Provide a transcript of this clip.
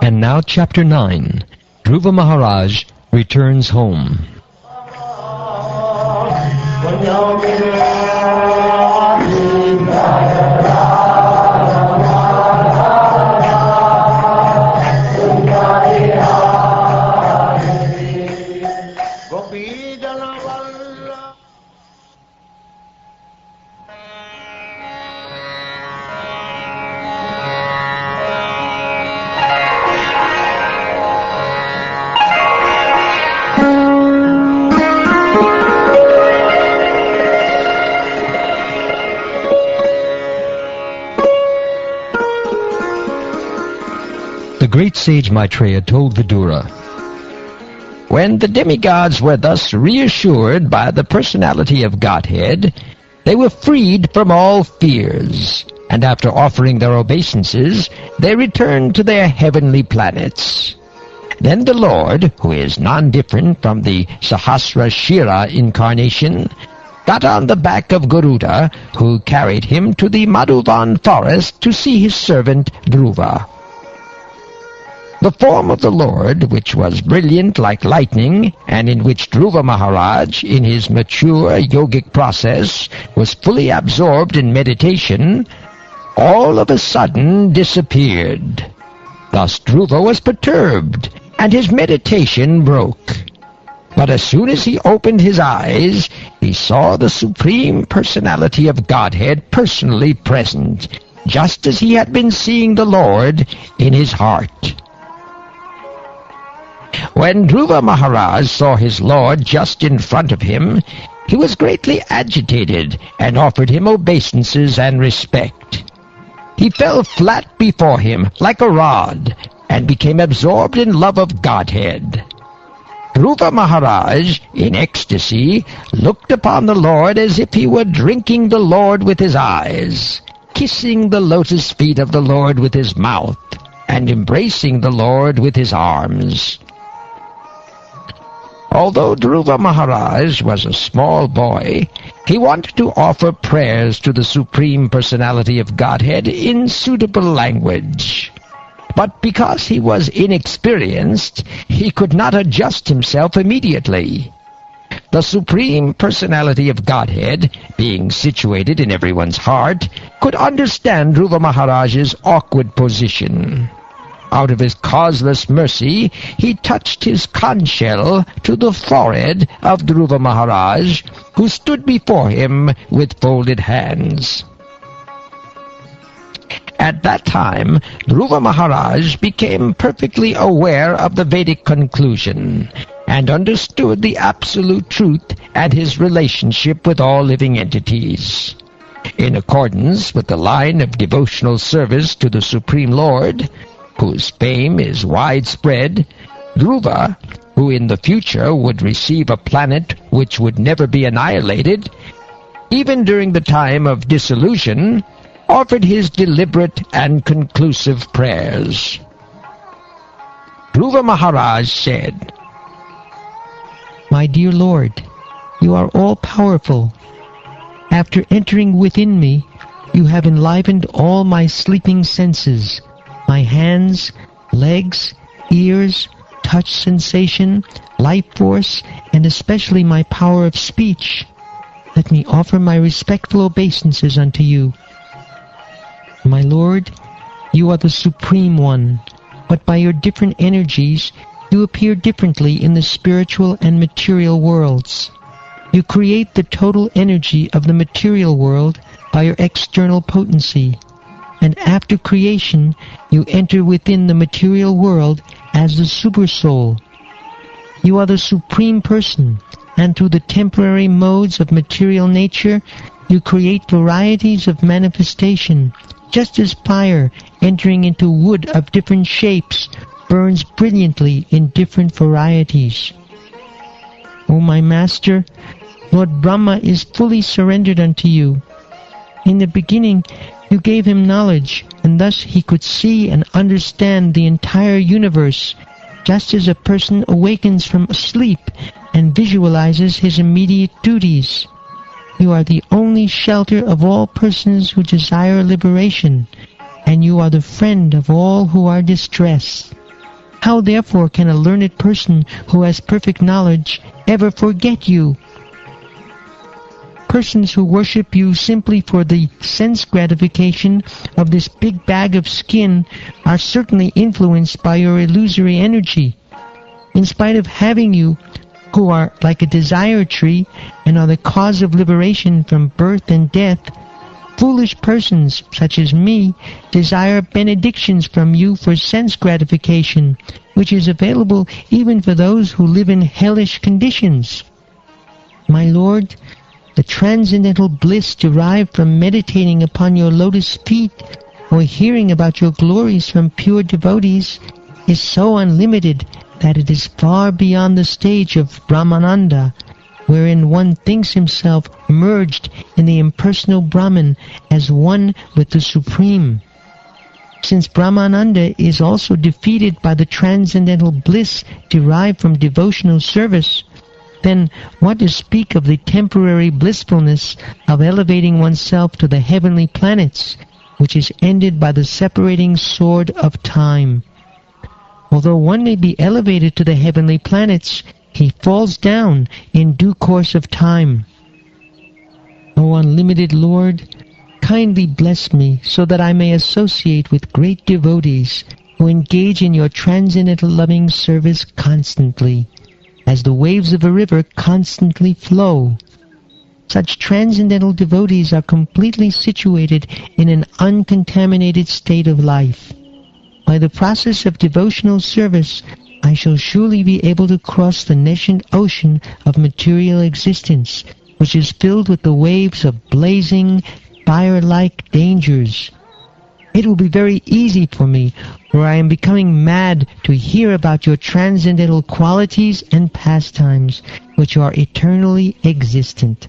And now Chapter 9. Dhruva Maharaj returns home. The great sage Maitreya told Vidura, "When the demigods were thus reassured by the personality of Godhead, they were freed from all fears, and after offering their obeisances, they returned to their heavenly planets. Then the Lord, who is non-different from the Sahasra Shira incarnation, got on the back of Garuda, who carried him to the Madhuvan forest to see his servant Dhruva. The form of the Lord, which was brilliant like lightning, and in which Dhruva Maharaj, in his mature yogic process, was fully absorbed in meditation, all of a sudden disappeared. Thus Dhruva was perturbed, and his meditation broke. But as soon as he opened his eyes, he saw the Supreme Personality of Godhead personally present, just as he had been seeing the Lord in his heart. When Dhruva Maharaj saw his Lord just in front of him, he was greatly agitated and offered him obeisances and respect. He fell flat before him like a rod and became absorbed in love of Godhead. Dhruva Maharaj, in ecstasy, looked upon the Lord as if he were drinking the Lord with his eyes, kissing the lotus feet of the Lord with his mouth, and embracing the Lord with his arms. Although Dhruva Maharaj was a small boy, he wanted to offer prayers to the Supreme Personality of Godhead in suitable language. But because he was inexperienced, he could not adjust himself immediately. The Supreme Personality of Godhead, being situated in everyone's heart, could understand Dhruva Maharaj's awkward position. Out of his causeless mercy, he touched his conch shell to the forehead of Dhruva Maharaj, who stood before him with folded hands. At that time, Dhruva Maharaj became perfectly aware of the Vedic conclusion, and understood the absolute truth and his relationship with all living entities. In accordance with the line of devotional service to the Supreme Lord, whose fame is widespread, Dhruva, who in the future would receive a planet which would never be annihilated, even during the time of dissolution, offered his deliberate and conclusive prayers. Dhruva Maharaj said, "My dear Lord, you are all-powerful. After entering within me, you have enlivened all my sleeping senses, my hands, legs, ears, touch sensation, life force, and especially my power of speech. Let me offer my respectful obeisances unto you. My Lord, you are the Supreme One, but by your different energies, you appear differently in the spiritual and material worlds. You create the total energy of the material world by your external potency, and after creation, you enter within the material world as the Supersoul. You are the Supreme Person, and through the temporary modes of material nature, you create varieties of manifestation, just as fire, entering into wood of different shapes, burns brilliantly in different varieties. O my Master, Lord Brahma is fully surrendered unto you. In the beginning, You gave him knowledge, and thus he could see and understand the entire universe, just as a person awakens from sleep and visualizes his immediate duties. You are the only shelter of all persons who desire liberation, and you are the friend of all who are distressed. How therefore can a learned person who has perfect knowledge ever forget you? Persons who worship you simply for the sense gratification of this big bag of skin are certainly influenced by your illusory energy. In spite of having you, who are like a desire tree and are the cause of liberation from birth and death, foolish persons such as me desire benedictions from you for sense gratification, which is available even for those who live in hellish conditions. My Lord, the transcendental bliss derived from meditating upon your lotus feet or hearing about your glories from pure devotees is so unlimited that it is far beyond the stage of Brahmananda, wherein one thinks himself merged in the impersonal Brahman as one with the Supreme. Since Brahmananda is also defeated by the transcendental bliss derived from devotional service, then what to speak of the temporary blissfulness of elevating oneself to the heavenly planets, which is ended by the separating sword of time? Although one may be elevated to the heavenly planets, he falls down in due course of time. O unlimited Lord, kindly bless me so that I may associate with great devotees who engage in your transcendental loving service constantly, as the waves of a river constantly flow. Such transcendental devotees are completely situated in an uncontaminated state of life. By the process of devotional service, I shall surely be able to cross the nascent ocean of material existence, which is filled with the waves of blazing, fire-like dangers. It will be very easy for me, for I am becoming mad to hear about your transcendental qualities and pastimes, which are eternally existent.